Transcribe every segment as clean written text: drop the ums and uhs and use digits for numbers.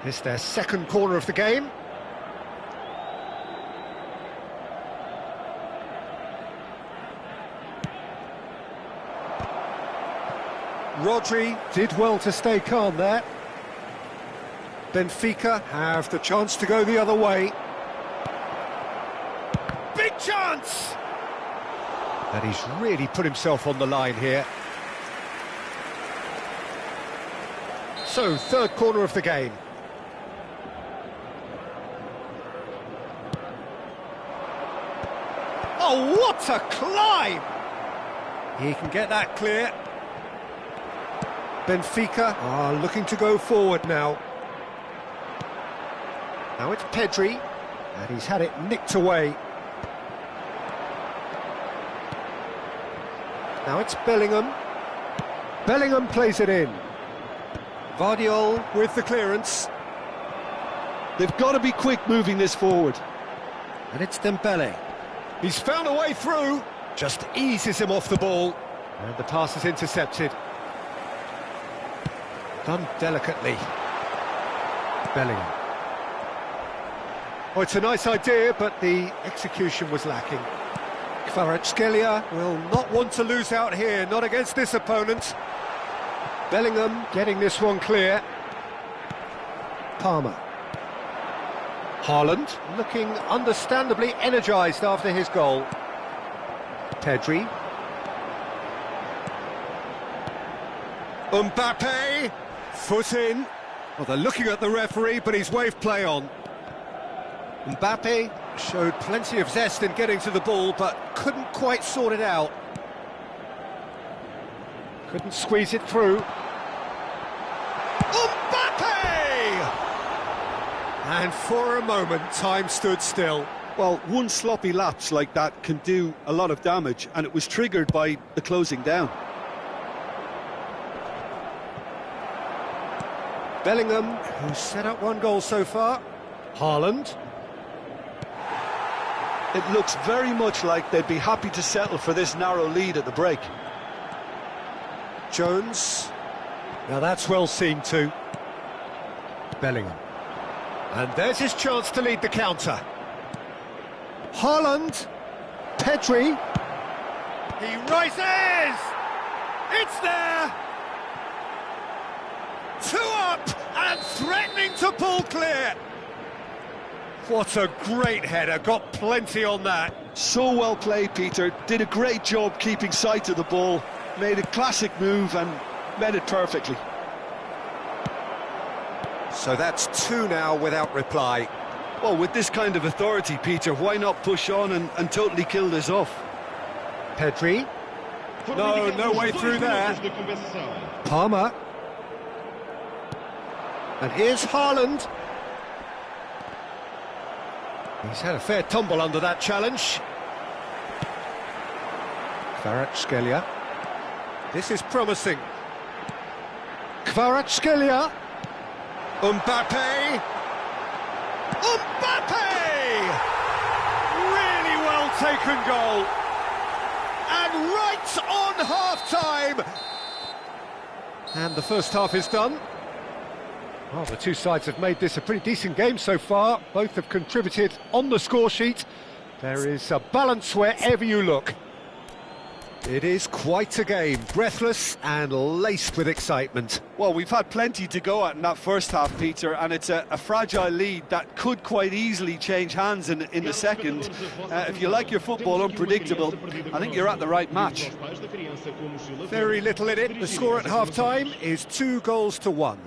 It's their second corner of the game. Rodri did well to stay calm there. Benfica have the chance to go the other way. Big chance! And he's really put himself on the line here. So, third corner of the game. Oh, what a climb! He can get that clear. Benfica are looking to go forward now. Now it's Pedri, and he's had it nicked away. Now it's Bellingham. Bellingham plays it in. Vardiol with the clearance. They've got to be quick moving this forward. And it's Dembele. He's found a way through. Just eases him off the ball. And the pass is intercepted. Done delicately. Bellingham. Oh, it's a nice idea, but the execution was lacking. Kvaratskhelia will not want to lose out here, not against this opponent. Bellingham getting this one clear. Palmer. Haaland looking understandably energised after his goal. Pedri. Mbappe. Foot in. Well, they're looking at the referee, but he's waved play on. Mbappe showed plenty of zest in getting to the ball, but couldn't quite sort it out. Couldn't squeeze it through. Mbappe! And for a moment, time stood still. Well, one sloppy lapse like that can do a lot of damage, and it was triggered by the closing down. Bellingham, who's set up one goal so far. Haaland. It looks very much like they'd be happy to settle for this narrow lead at the break. Jones. Now that's well seen too. Bellingham. And there's his chance to lead the counter. Haaland. Pedri. He rises! It's there! 2 up and threatening to pull clear. What a great header, got plenty on that. So well played, Peter. Did a great job keeping sight of the ball. Made a classic move and met it perfectly. So that's 2 now without reply. Well, with this kind of authority, Peter, why not push on and totally kill this off? Pedri. No way through there. Palmer. And here's Haaland. He's had a fair tumble under that challenge. Kvaratskhelia. This is promising. Kvaratskhelia. Mbappe. Mbappe! Really well taken goal. And right on half-time. And the first half is done. Well, the two sides have made this a pretty decent game so far. Both have contributed on the score sheet. There is a balance wherever you look. It is quite a game, breathless and laced with excitement. Well, we've had plenty to go at in that first half, Peter, and it's a fragile lead that could quite easily change hands in the second. If you like your football unpredictable, I think you're at the right match. Very little in it. The score at half-time is 2-1.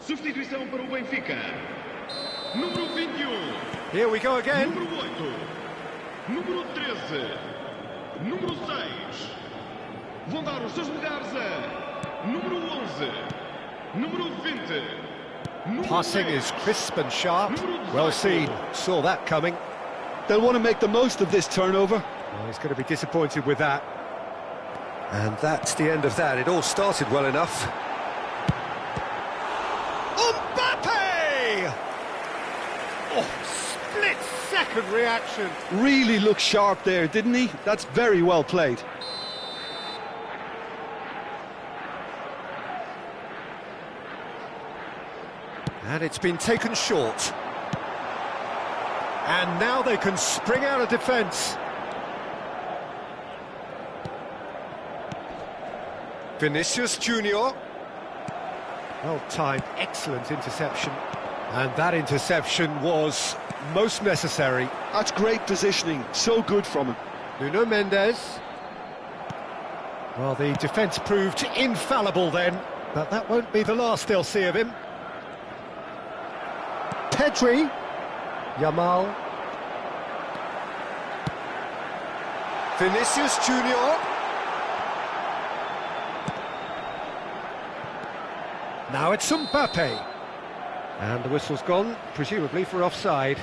Substituição para o Benfica. Número 21. Here we go again. Número 8. Número 13. Número 6. Vão dar os seus lugares a Número 11. Número 20. Número Passing 10. is crisp and sharp. Well seen. Saw that coming. They'll want to make the most of this turnover. Well, he's going to be disappointed with that. And that's the end of that. It all started well enough. Mbappe! Oh, split-second reaction. Really looked sharp there, didn't he? That's very well played. And it's been taken short. And now they can spring out of defence. Vinicius Junior. Well timed, excellent interception. And that interception was most necessary. That's great positioning, so good from him. Nuno Mendes. Well, the defence proved infallible then, but that won't be the last they'll see of him. Pedri. Yamal. Vinicius Junior. Now it's Mbappe. And the whistle's gone, presumably for offside.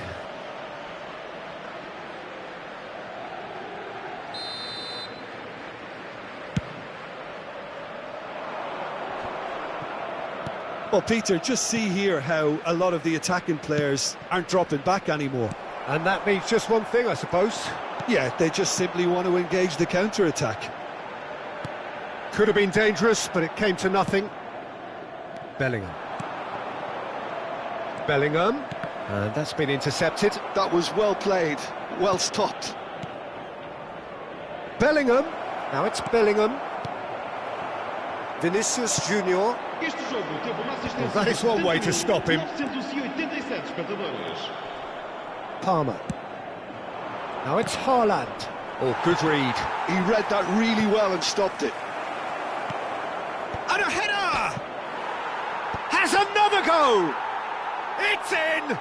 Well, Peter, just see here how a lot of the attacking players aren't dropping back anymore. And that means just one thing, I suppose. Yeah, they just simply want to engage the counter-attack. Could have been dangerous, but it came to nothing. Bellingham. Bellingham. And that's been intercepted. That was well played, well stopped. Bellingham. Now it's Bellingham. Vinicius Junior. Este jogo teve uma assistência Well, that is one way to stop him. 987 espectadores. Palmer. Now it's Haaland. Oh, good read. He read that really well and stopped it. And a header! Has another go! It's in!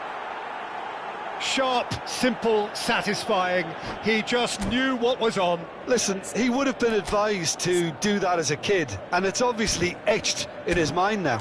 Sharp, simple, satisfying. He just knew what was on. Listen, he would have been advised to do that as a kid, and it's obviously etched in his mind now.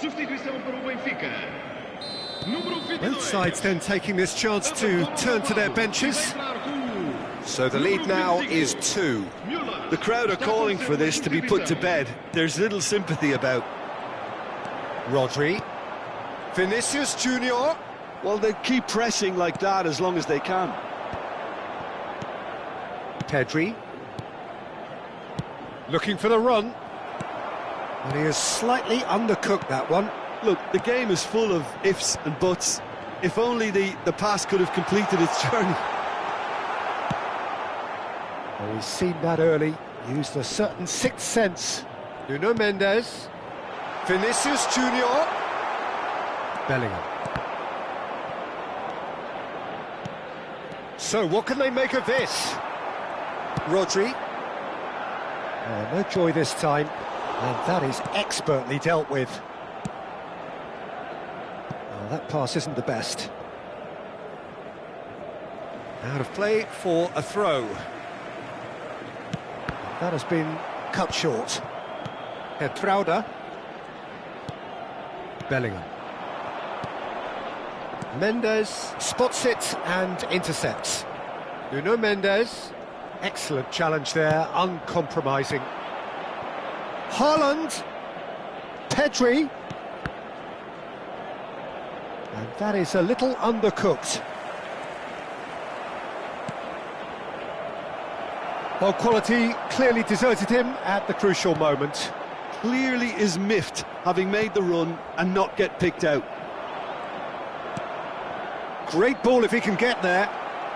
Substituição para o Benfica. Número 22. Both sides then taking this chance to turn to their benches. So the lead now is 2. The crowd are calling for this to be put to bed. There's little sympathy about. Rodri. Vinicius Junior. Well, they keep pressing like that as long as they can. Pedri. Looking for the run. And he has slightly undercooked that one. Look, the game is full of ifs and buts. If only the pass could have completed its journey. Well, he's seen that early. Used a certain sixth sense. Nuno Mendes. Vinicius Junior. Bellingham. So, what can they make of this? Rodri. Oh, no joy this time. And that is expertly dealt with. Well, that pass isn't the best. Out of play for a throw. That has been cut short. Hertrauda. Bellingham. Mendes spots it and intercepts. Nuno Mendes. Excellent challenge there, uncompromising. Haaland. Pedri. And that is a little undercooked. Well, quality clearly deserted him at the crucial moment. Clearly is miffed, having made the run and not get picked out. Great ball if he can get there.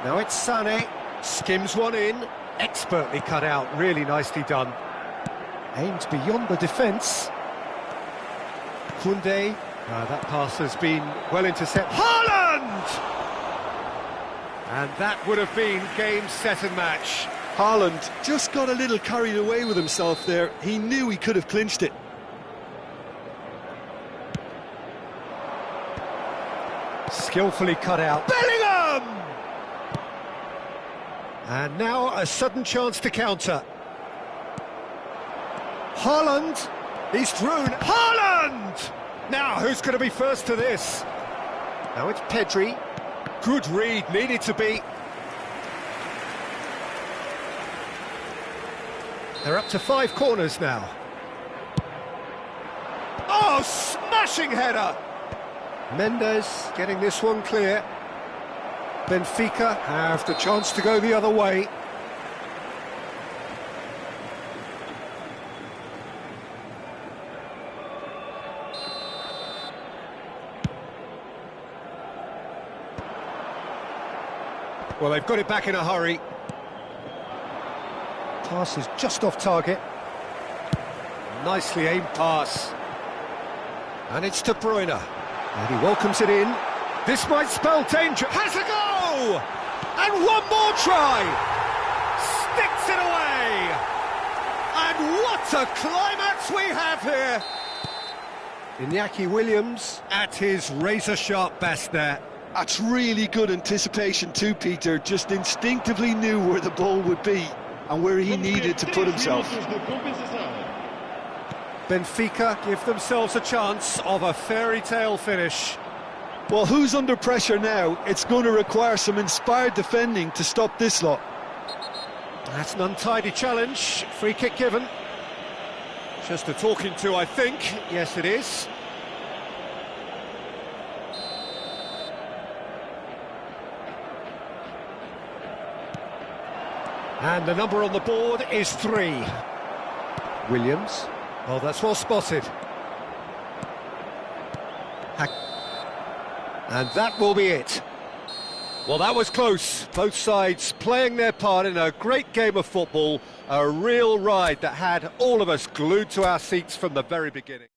Now it's Sané, skims one in, expertly cut out, really nicely done. Aimed beyond the defence. Koundé, that pass has been well intercepted. Haaland! And that would have been game, set and match. Haaland just got a little carried away with himself there. He knew he could have clinched it. Skillfully cut out. Bellingham! And now a sudden chance to counter. Haaland, he's through. Haaland! Now, who's going to be first to this? Now it's Pedri. Good read, needed to be. They're up to 5 corners now. Oh, smashing header! Mendes getting this one clear. Benfica have the chance to go the other way. Well, they've got it back in a hurry. Pass is just off target. Nicely aimed pass. And it's De Bruyne. And he welcomes it in. This might spell danger. Has a go! And one more try! Sticks it away! And what a climax we have here! Iñaki Williams at his razor-sharp best there. That's really good anticipation too, Peter. Just instinctively knew where the ball would be and where he needed to put himself. Benfica give themselves a chance of a fairy tale finish. Well, who's under pressure now? It's going to require some inspired defending to stop this lot. That's an untidy challenge. Free kick given. Just a talking to, I think. Yes, it is. And the number on the board is 3. Williams. Oh, that's well spotted. And that will be it. Well, that was close. Both sides playing their part in a great game of football. A real ride that had all of us glued to our seats from the very beginning.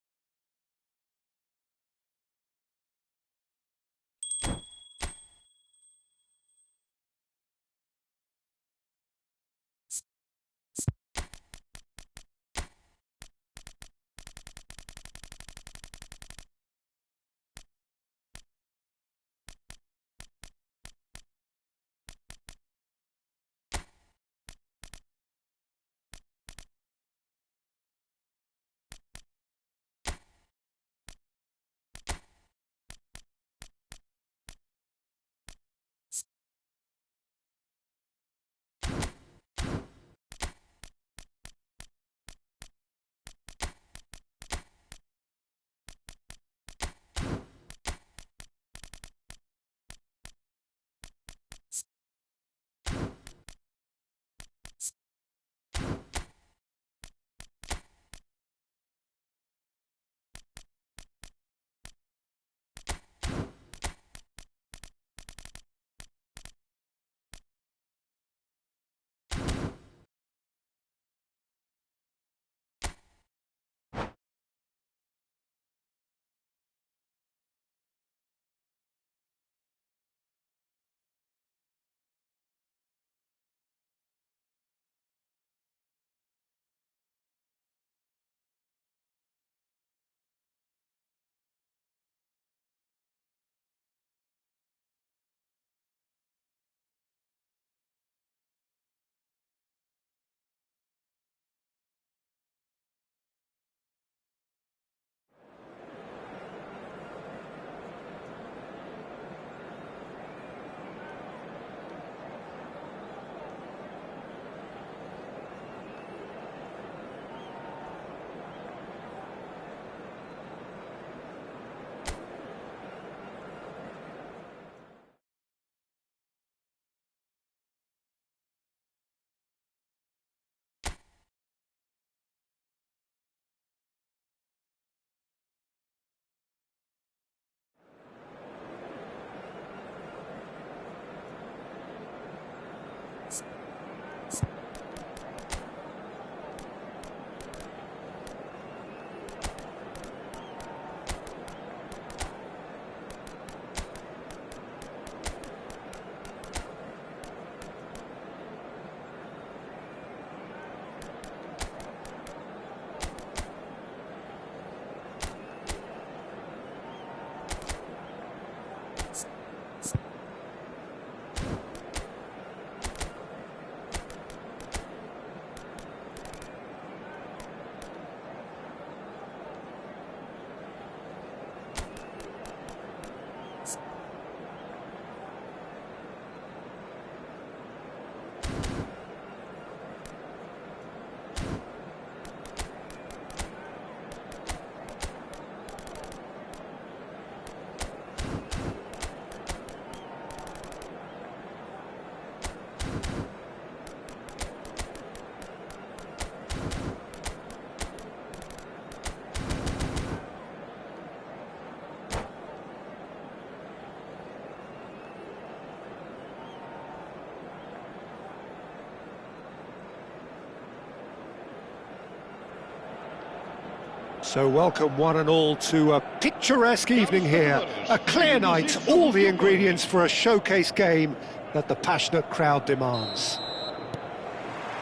So welcome one and all to a picturesque evening here. A clear night, all the ingredients for a showcase game that the passionate crowd demands.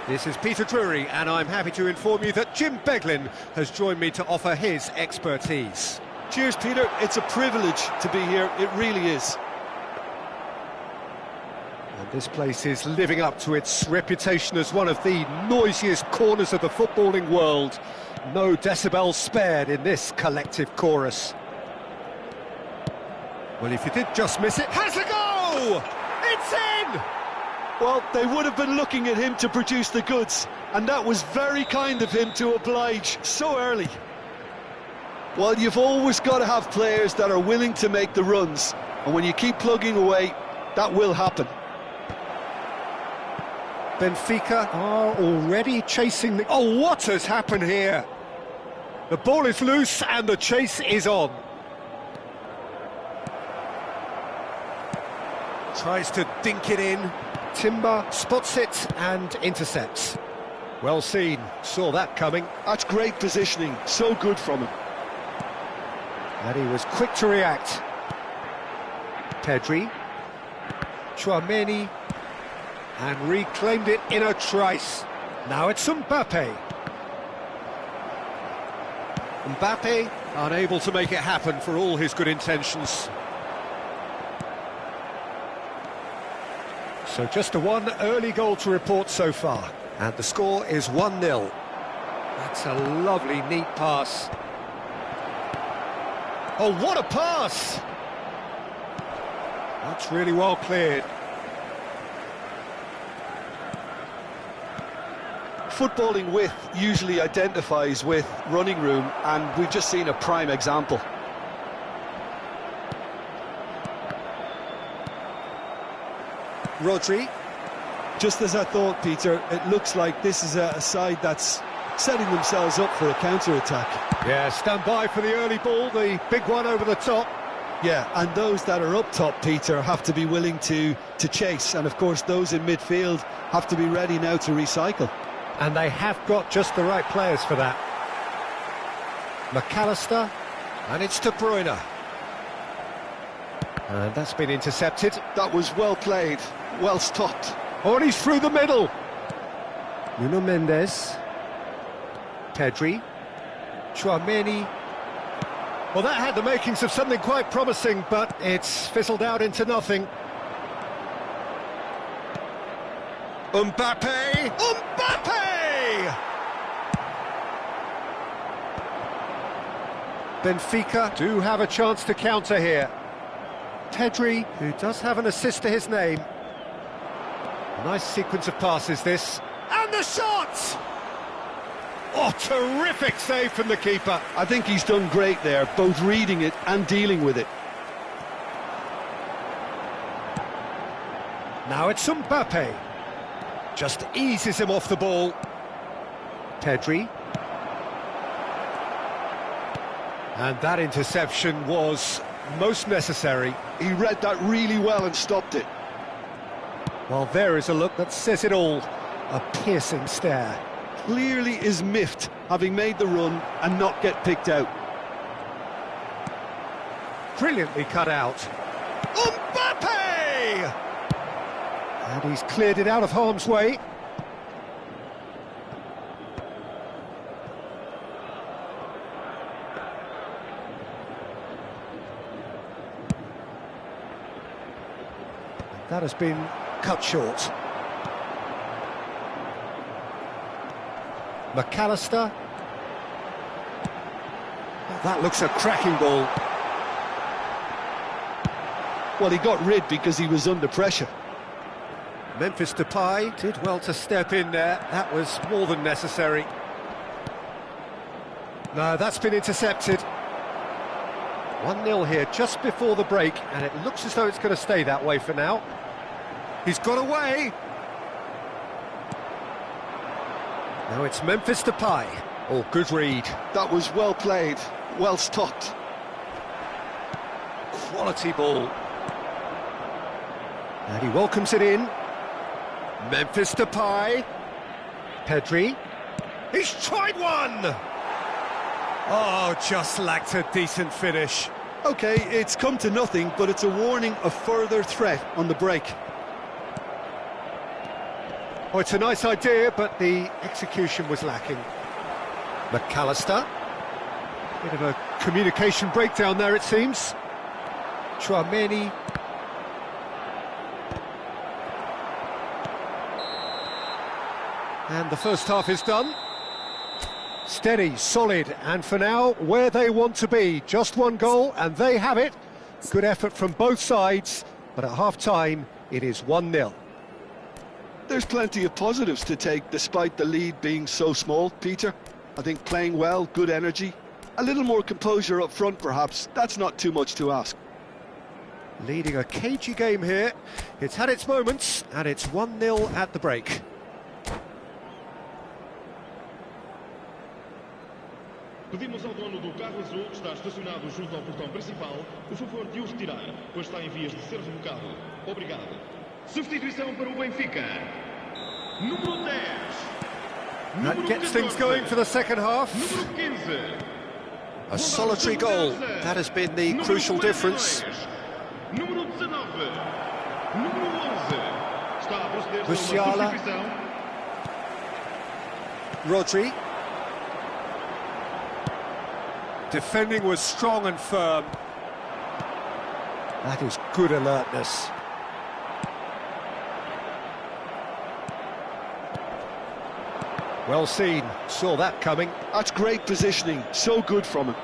This is Peter Drury, and I'm happy to inform you that Jim Beglin has joined me to offer his expertise. Cheers, Peter. It's a privilege to be here. It really is. And this place is living up to its reputation as one of the noisiest corners of the footballing world. No decibels spared in this collective chorus. Well, if you did just miss it, has a go! It's in! Well, they would have been looking at him to produce the goods, and that was very kind of him to oblige so early. Well, you've always got to have players that are willing to make the runs, and when you keep plugging away, that will happen. Benfica are already chasing the... Oh, what has happened here? The ball is loose and the chase is on. Tries to dink it in. Timber spots it and intercepts. Well seen, saw that coming. That's great positioning, so good from him. And he was quick to react. Pedri. Tchouameni. And reclaimed it in a trice. Now it's Mbappe. Mbappe unable to make it happen for all his good intentions. So just a one early goal to report so far. And the score is 1-0. That's a lovely, neat pass. Oh, what a pass! That's really well cleared. Footballing width usually identifies with running room, and we've just seen a prime example. Rodri. Just as I thought, Peter, it looks like this is a side that's setting themselves up for a counter-attack. Yeah, stand by for the early ball, the big one over the top. Yeah, and those that are up top, Peter, have to be willing to chase, and of course those in midfield have to be ready now to recycle. And they have got just the right players for that. McAllister, and it's De Bruyne. And that's been intercepted. That was well played, well stopped. Oh, and he's through the middle. Nuno Mendes. Pedri. Tchouameni. Well, that had the makings of something quite promising, but it's fizzled out into nothing. Mbappe! Mbappe! Benfica do have a chance to counter here. Pedri, who does have an assist to his name. A nice sequence of passes, this. And the shot! Oh, terrific save from the keeper. I think he's done great there, both reading it and dealing with it. Now it's Mbappe. Just eases him off the ball. Pedri. And that interception was most necessary. He read that really well and stopped it. Well, there is a look that says it all. A piercing stare. Clearly is miffed, having made the run and not get picked out. Brilliantly cut out. Mbappe! And he's cleared it out of harm's way. That has been cut short. McAllister. That looks a cracking ball. Well, he got rid because he was under pressure. Memphis Depay did well to step in there. That was more than necessary. No, that's been intercepted. 1-0 here just before the break, and it looks as though it's going to stay that way for now. He's got away. Now it's Memphis Depay. Oh, good read. That was well played, well stopped. Quality ball. And he welcomes it in. Memphis Depay. Pedri. He's tried one! Oh, just lacked a decent finish. OK, it's come to nothing, but it's a warning of further threat on the break. Oh, it's a nice idea, but the execution was lacking. McAllister. Bit of a communication breakdown there, it seems. Chouameni. And the first half is done. Steady, solid, and for now, where they want to be. Just one goal, and they have it. Good effort from both sides, but at half-time, it is 1-0. There's plenty of positives to take, despite the lead being so small, Peter. I think playing well, good energy. A little more composure up front, perhaps. That's not too much to ask. Leading a cagey game here. It's had its moments, and it's 1-0 at the break. Pedimos ao dono do carro azul que está estacionado junto ao portão principal o favor de o retirar, pois está em vias de ser rebocado. Obrigado. Substituição para o Benfica. Número 10. That gets things going for the second half. Número 15. A solitary goal. That has been the crucial difference. Número 19. Número 11. Está a proceder uma Musiala. substituição. Rodri. Defending was strong and firm. That is good alertness. Well seen, saw that coming. That's great positioning, so good from him.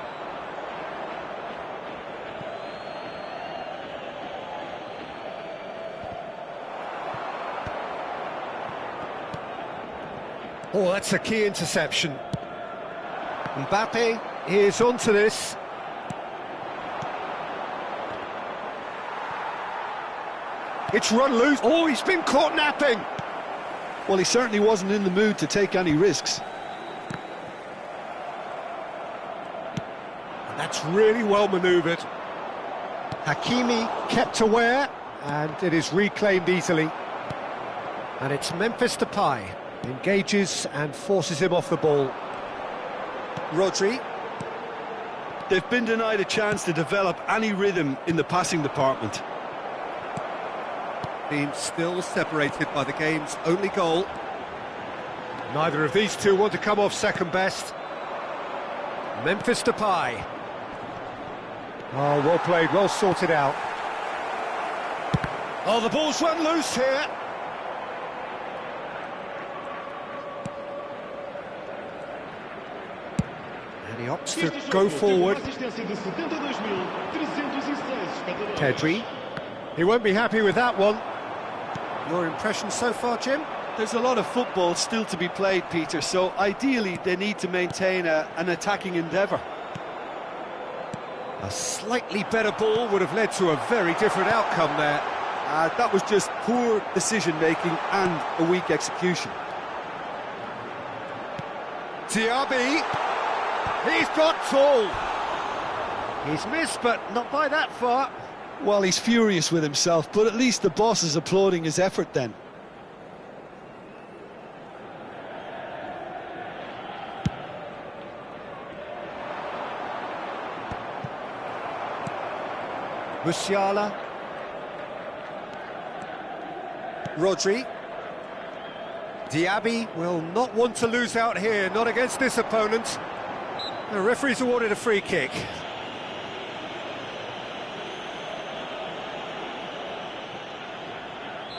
Oh, that's a key interception. Mbappe is onto this. It's run loose. Oh, he's been caught napping. Well, he certainly wasn't in the mood to take any risks. And that's really well manoeuvred. Hakimi kept aware, and it is reclaimed easily. And it's Memphis Depay. Engages and forces him off the ball. Rodri. They've been denied a chance to develop any rhythm in the passing department. Being still separated by the game's only goal. Neither of these two want to come off second best. Memphis Depay. Oh, well played, well sorted out. Oh, the ball's run loose here. And he opts to go forward. Pedri. He won't be happy with that one. Your impression so far, Jim? There's a lot of football still to be played, Peter, so ideally they need to maintain an attacking endeavour. A slightly better ball would have led to a very different outcome there. That was just poor decision-making and a weak execution. Diaby. He's got tall. He's missed, but not by that far. Well, he's furious with himself, but at least the boss is applauding his effort then. Musiala. Rodri. Diaby will not want to lose out here, not against this opponent. The referee's awarded a free kick.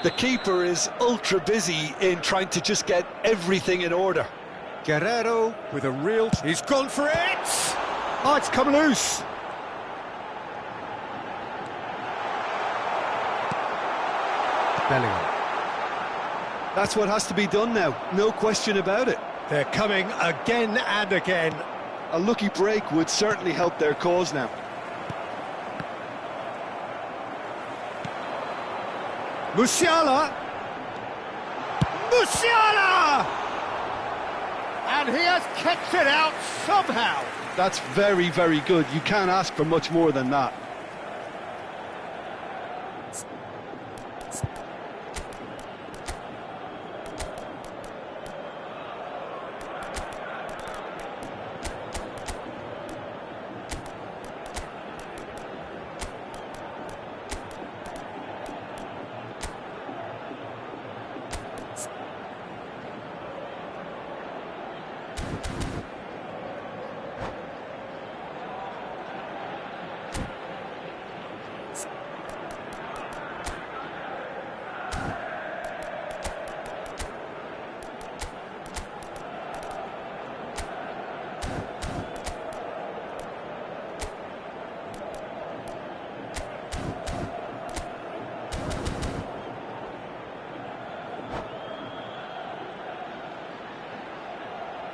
The keeper is ultra busy in trying to just get everything in order. Guerrero with a real... He's gone for it! Oh, it's come loose. Bellingham. That's what has to be done now, no question about it. They're coming again and again. A lucky break would certainly help their cause now. Musiala! Musiala! And he has kept it out somehow. That's very, very good. You can't ask for much more than that.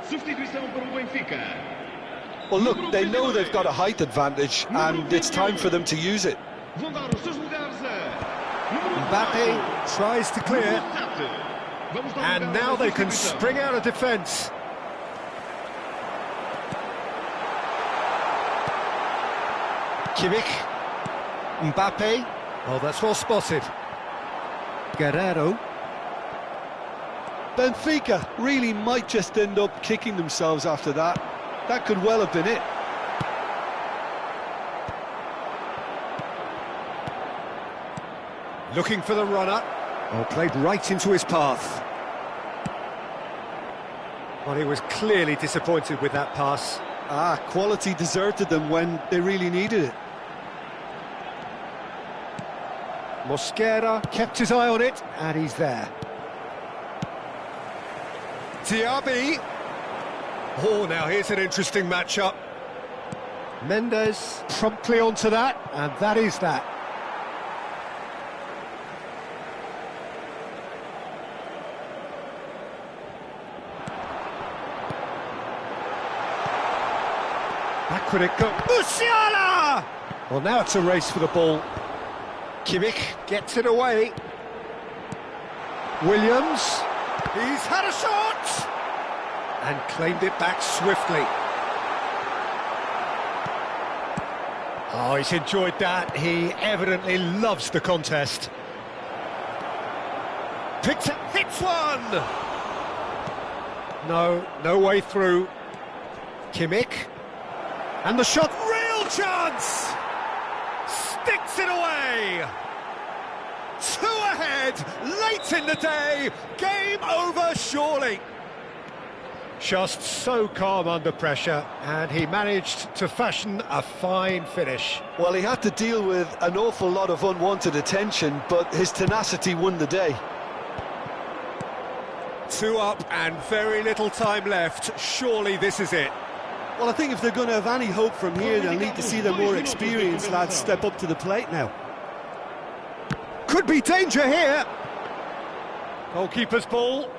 Substituição para o Benfica. Well, look, they know they've got a height advantage, and it's time for them to use it. Vão dar os seus lugares a número Mbappe tries to clear, 7. Vamos dar and lugar now à they can substituição. spring out of defence. Kimmich, Mbappe, oh, that's well spotted. Guerrero, Benfica really might just end up kicking themselves after that. That could well have been it. looking for the runner. Oh, played right into his path. Well, he was clearly disappointed with that pass. Quality deserted them when they really needed it. Mosquera kept his eye on it, and he's there. Diaby. Oh, now here's an interesting matchup. Mendes promptly onto that, and that is that. Back could it go? Musiala! Well, now it's a race for the ball. Kimmich gets it away. Williams, he's had a shot! And claimed it back swiftly. Oh, he's enjoyed that. He evidently loves the contest. Picks it, hits one! No way through. Kimmich. And the shot, real chance! Sticks it away! 2 ahead, late in the day, game over surely. Just so calm under pressure, and he managed to fashion a fine finish. Well, he had to deal with an awful lot of unwanted attention, but his tenacity won the day. 2 up and very little time left. Surely this is it. Well, I think if they're going to have any hope from here, they'll need to see their more experienced lads step up to the plate now. Could be danger here. Goalkeeper's ball.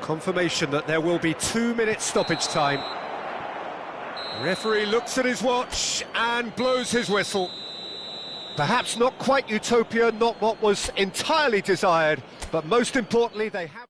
Confirmation that there will be 2 minutes stoppage time. Referee looks at his watch and blows his whistle. Perhaps not quite utopia, not what was entirely desired, but most importantly they have...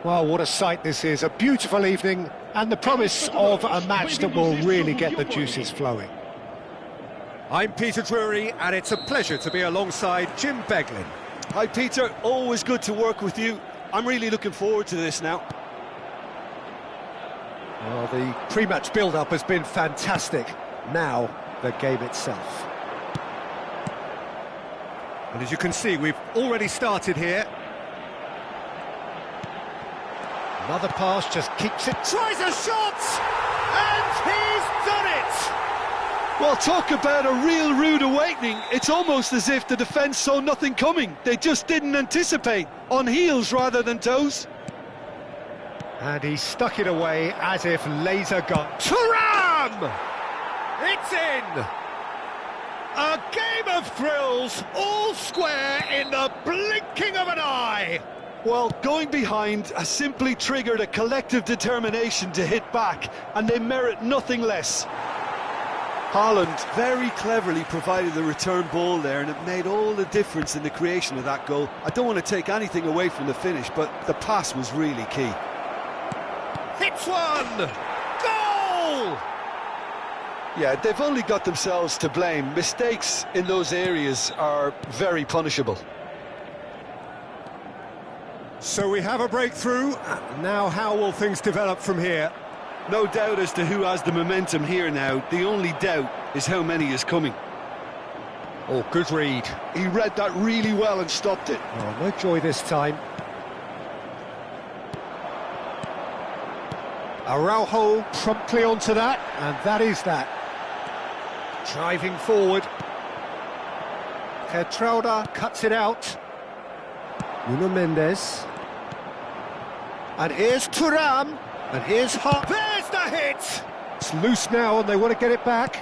Well, what a sight this is, a beautiful evening and the promise of a match that will really get the juices flowing. I'm Peter Drury and it's a pleasure to be alongside Jim Beglin. Hi Peter, always good to work with you. I'm really looking forward to this now. Well, the pre-match build-up has been fantastic. Now, the game itself. And as you can see, we've already started here. Another pass, just keeps it, tries a shot! And he's done it! Well, talk about a real rude awakening. It's almost as if the defence saw nothing coming. They just didn't anticipate. On heels rather than toes. And he stuck it away as if laser gun. Thuram! It's in! A game of thrills, all square in the blinking of an eye! Well, going behind has simply triggered a collective determination to hit back, and they merit nothing less. Haaland very cleverly provided the return ball there, and it made all the difference in the creation of that goal. I don't want to take anything away from the finish, but the pass was really key. Hits one! Goal! Yeah, they've only got themselves to blame. Mistakes in those areas are very punishable. So we have a breakthrough. Now how will things develop from here? No doubt as to who has the momentum here now. The only doubt is how many is coming. Oh, good read. He read that really well and stopped it. Oh, no joy this time. Araujo promptly onto that, and that is that. Driving forward. Geertruida cuts it out. Nuno Mendes. And here's Thuram. And here's Hart. There's the hit! It's loose now and they want to get it back.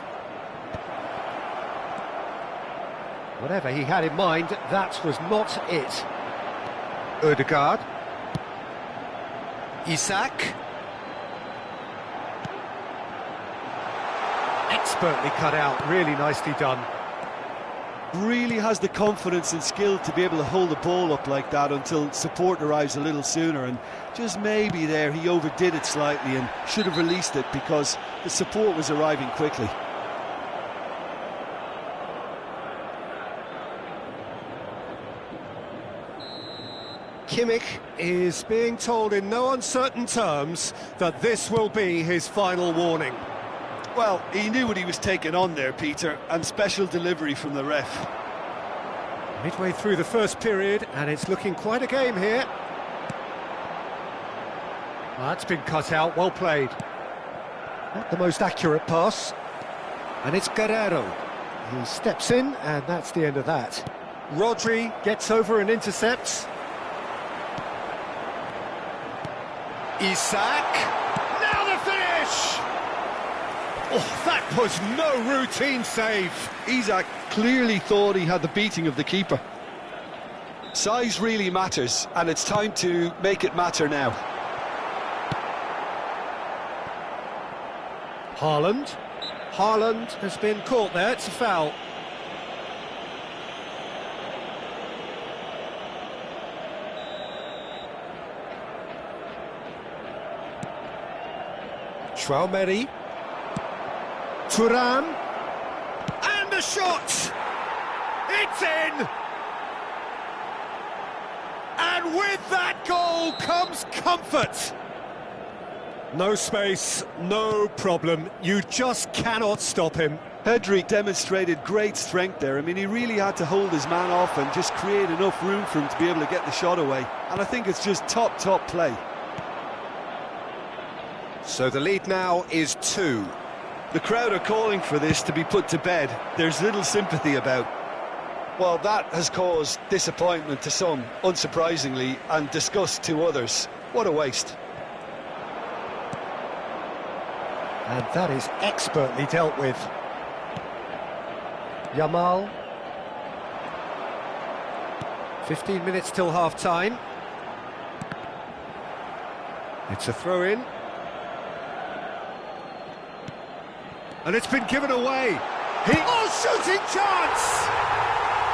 Whatever he had in mind, that was not it. Ødegaard. Isak. Expertly cut out, really nicely done. Really has the confidence and skill to be able to hold the ball up like that until support arrives a little sooner, and just maybe there he overdid it slightly and should have released it because the support was arriving quickly. Kimmich is being told in no uncertain terms that this will be his final warning. Well, he knew what he was taking on there, Peter, and special delivery from the ref. Midway through the first period, and it's looking quite a game here. Well, that's been cut out, well played. Not the most accurate pass. And it's Guerrero. He steps in, and that's the end of that. Rodri gets over and intercepts. Isak. Now the finish! Oh, that was no routine save. Isak clearly thought he had the beating of the keeper. Size really matters, and it's time to make it matter now. Haaland. Haaland has been caught there, it's a foul. Traoré. Thuram. And the shot! It's in! And with that goal comes comfort. No space, no problem. You just cannot stop him. Pedri demonstrated great strength there. I mean, he really had to hold his man off and just create enough room for him to be able to get the shot away. And I think it's just top play. So the lead now is 2. The crowd are calling for this to be put to bed. There's little sympathy about. Well, that has caused disappointment to some, unsurprisingly, and disgust to others. What a waste. And that is expertly dealt with. Yamal. 15 minutes till half-time. It's a throw-in. And it's been given away. Oh, shooting chance!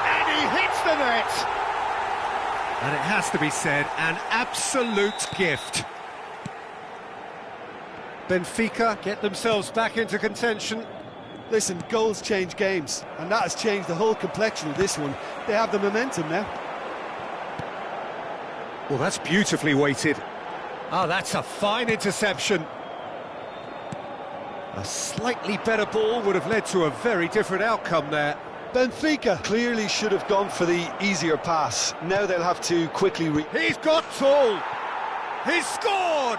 And he hits the net. And it has to be said, an absolute gift. Benfica get themselves back into contention. Listen, goals change games, and that has changed the whole complexion of this one. They have the momentum now. Well, that's beautifully weighted. Oh, that's a fine interception. A slightly better ball would have led to a very different outcome there. Benfica clearly should have gone for the easier pass. Now they'll have to quickly He's got tall. He's scored.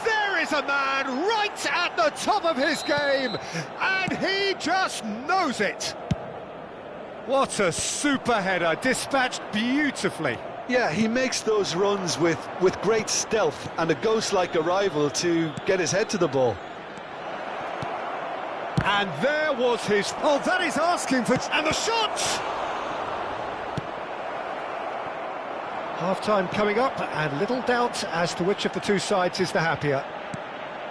There is a man right at the top of his game, and he just knows it. What a super header, dispatched beautifully. Yeah, he makes those runs with great stealth and a ghost-like arrival to get his head to the ball. And there was his... Oh, that is asking for... And the shot! Half-time coming up, and little doubt as to which of the two sides is the happier.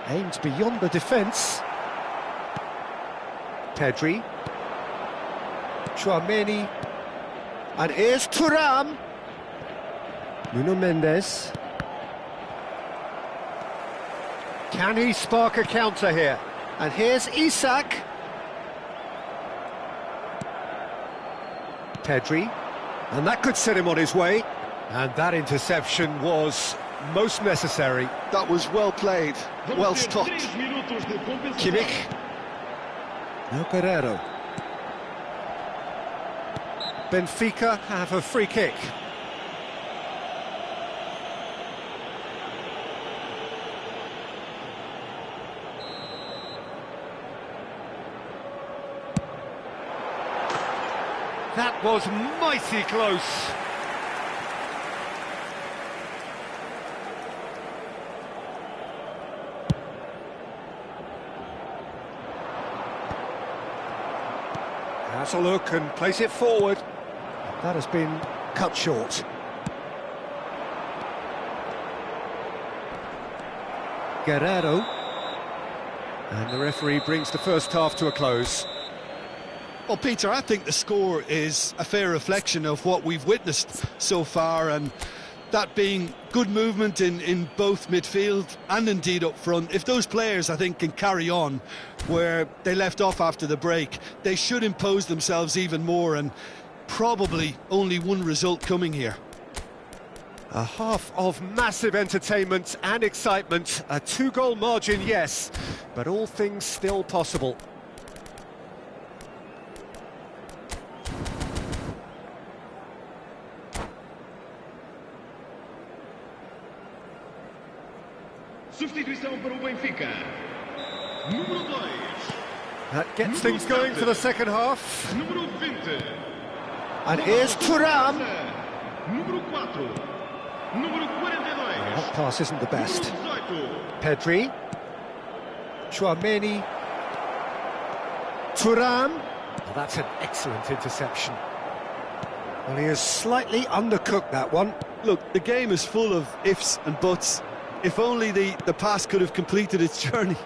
Aimed beyond the defence. Pedri. Tchouaméni. And here's Thuram. Nuno Mendes. Can he spark a counter here? And here's Isak. Pedri. And that could set him on his way. And that interception was most necessary. That was well played, well stopped. Kimmich. Now Guerrero. Benfica have a free kick. That was mighty close. Has a look and plays it forward. That has been cut short. Guerrero. And the referee brings the first half to a close. Well, Peter, I think the score is a fair reflection of what we've witnessed so far, and that being good movement in both midfield and indeed up front. If those players, I think, can carry on where they left off after the break, they should impose themselves even more, and probably only one result coming here. A half of massive entertainment and excitement, a two-goal margin, yes, but all things still possible. Substituição para o Benfica. Número 2. That gets things going for the second half. Número 20. And here's Thuram. Número 4. Número 42. That pass isn't the best. Número 18. Pedri. Tchouaméni. Thuram. Oh, that's an excellent interception. Well, he has slightly undercooked that one. Look, the game is full of ifs and buts. If only the pass could have completed its journey.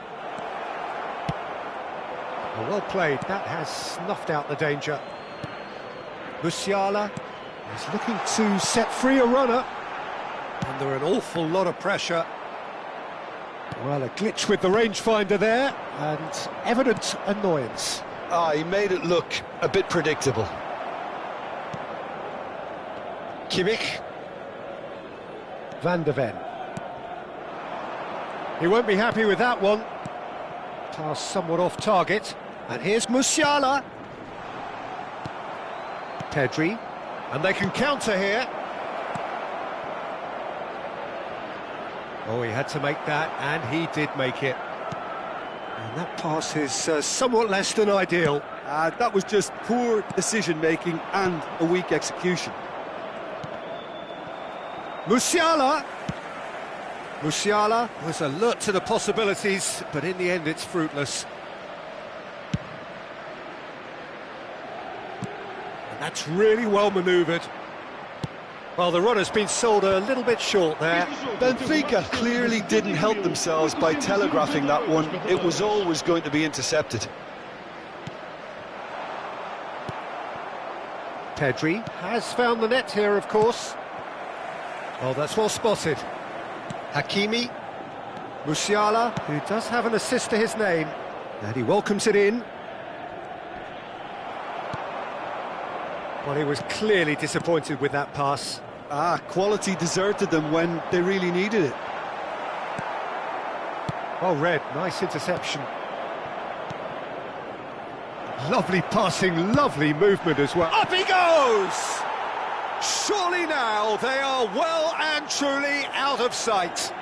Well played, that has snuffed out the danger. Musiala is looking to set free a runner. Under an awful lot of pressure. Well, a glitch with the rangefinder there, and evident annoyance. Ah, he made it look a bit predictable. Kimmich. Van de Ven. He won't be happy with that one. Pass somewhat off target. And here's Musiala. Pedri. And they can counter here. Oh, he had to make that, and he did make it. And that pass is somewhat less than ideal. That was just poor decision-making and a weak execution. Musiala. Musiala was alert to the possibilities, but in the end it's fruitless. And that's really well manoeuvred. Well, the runner's been sold a little bit short there. Benfica clearly didn't help themselves by telegraphing that one. It was always going to be intercepted. Pedri has found the net here, of course. Oh, that's well spotted. Hakimi. Musiala, who does have an assist to his name, and he welcomes it in. Well, he was clearly disappointed with that pass. Quality deserted them when they really needed it. Well read, nice interception. Lovely passing, lovely movement as well. Up he goes! Surely now they are well and truly out of sight.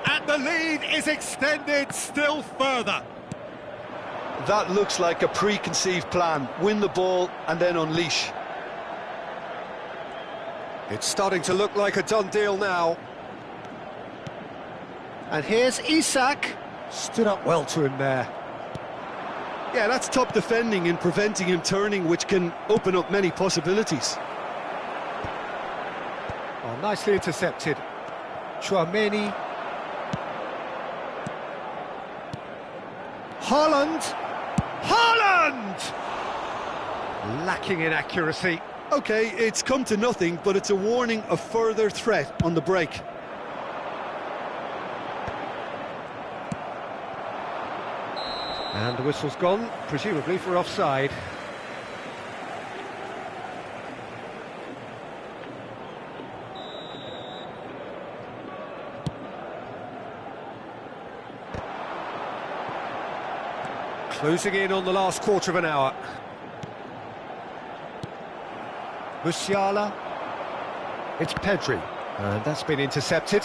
And the lead is extended still further. That looks like a preconceived plan. Win the ball and then unleash. It's starting to look like a done deal now. And here's Isak. Stood up well to him there. Yeah, that's top defending and preventing him turning, which can open up many possibilities. Oh, nicely intercepted. Chouameni. Haaland! Haaland! Lacking in accuracy. OK, it's come to nothing, but it's a warning of further threat on the break. And the whistle's gone, presumably for offside. Closing in on the last quarter of an hour. Musiala. It's Pedri. And that's been intercepted.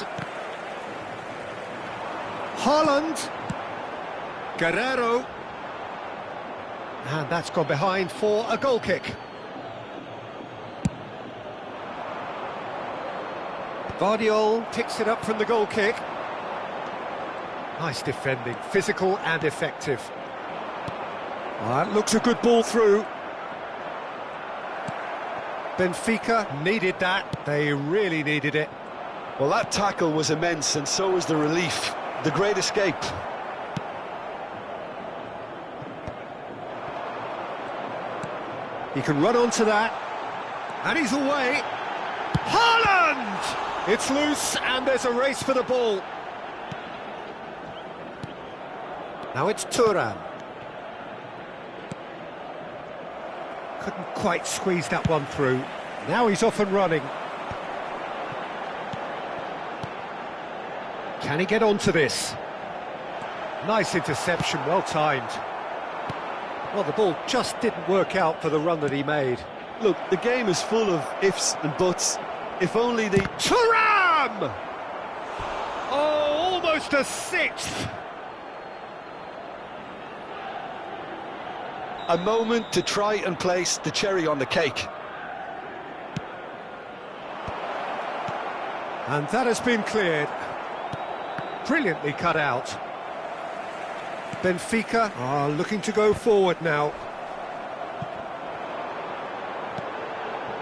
Haaland. Guerrero. And that's gone behind for a goal kick. Vardiol picks it up from the goal kick. Nice defending, physical and effective. Well, that looks a good ball through. Benfica needed that, they really needed it. Well, that tackle was immense, and so was the relief. The great escape. He can run onto that, and he's away. Haaland! It's loose, and there's a race for the ball. Now it's Thuram. Couldn't quite squeeze that one through. Now he's off and running. Can he get onto this? Nice interception, well timed. Well, the ball just didn't work out for the run that he made. Look, the game is full of ifs and buts. If only the... Thuram! Oh, almost a sixth. A moment to try and place the cherry on the cake. And that has been cleared. Brilliantly cut out. Benfica are looking to go forward now.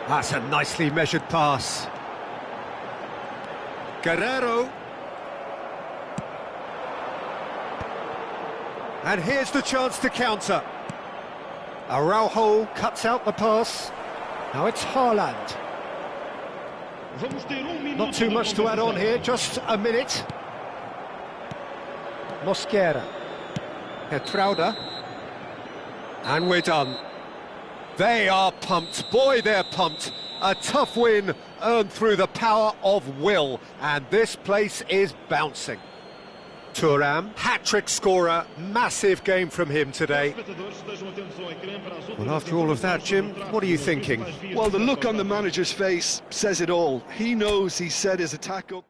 That's a nicely measured pass. Guerrero. And here's the chance to counter. Araujo cuts out the pass. Now it's Haaland. Not too much to add on here, just a minute. Mosquera. Petrauda. And we're done. They are pumped. Boy, they're pumped. A tough win earned through the power of will. And this place is bouncing. Thuram, hat-trick scorer, massive game from him today. Well, after all of that, Jim, what are you thinking? Well, the look on the manager's face says it all. He knows he set his attack up.